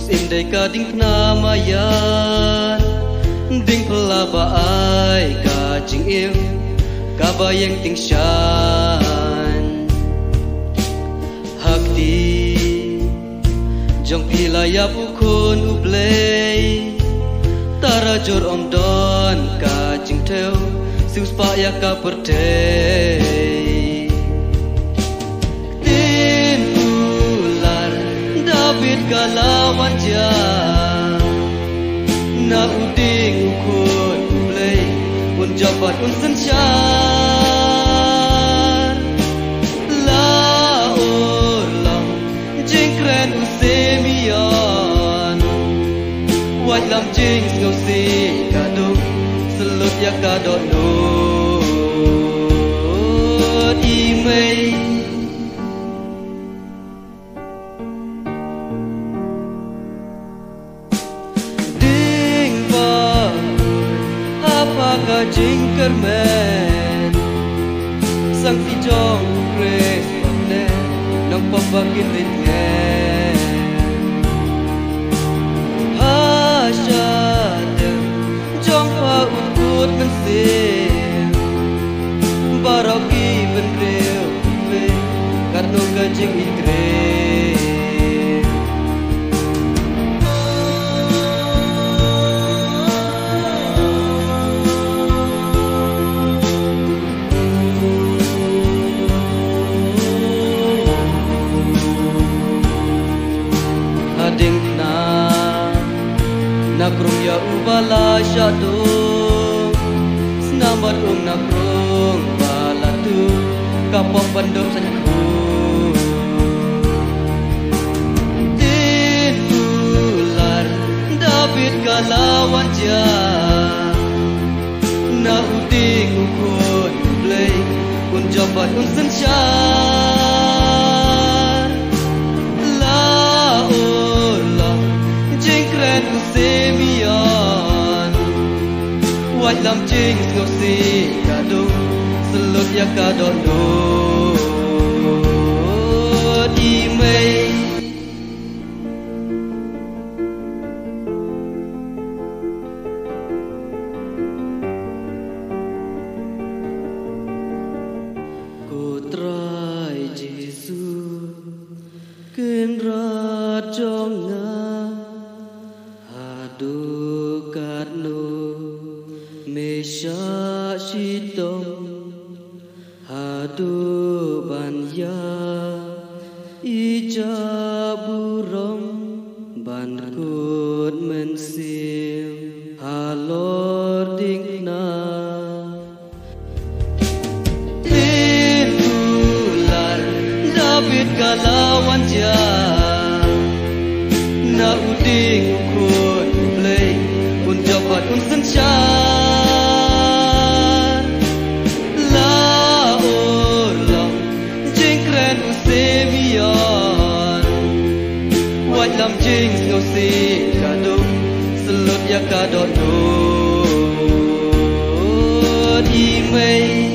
Sindai ka ding penamayan ding pelaba ai ka jing il ka bayang ting shan hak di jong pilaya pukun ublei tara jor om don ka jing teu sius pa ya ka perdei David kalawan dia na uding ukun ublei un jabat un sensyar la ulang jingkren usemian waj lam jing ngosi kaduk selut ya kadok no imei Kajing kermen sang si jong kres pamne nang pambagin ritngen hasyadem jong pa ukut mensim baraki benreu ve karno kajing itre Nakrung ya ubala syadu Senamat nakrung balatu Kapok bandung sanku Din ular David kalawan dia Na uding ukun ublei Un jabat un sensyar La ulang Jingkren usemian Waj lam jing ngosi kaduk Selut ya kadok no Imei Kutrai Jesu Ken rajonga Karno mesha shitong hadu banya ijaburom bankut mensim halor dingna Ular David kalawan dia na uding ukun ublei un jabat un sensyar la ulang jingkren usemian waj lam jing ngosi kaduk selut ya kadok no imei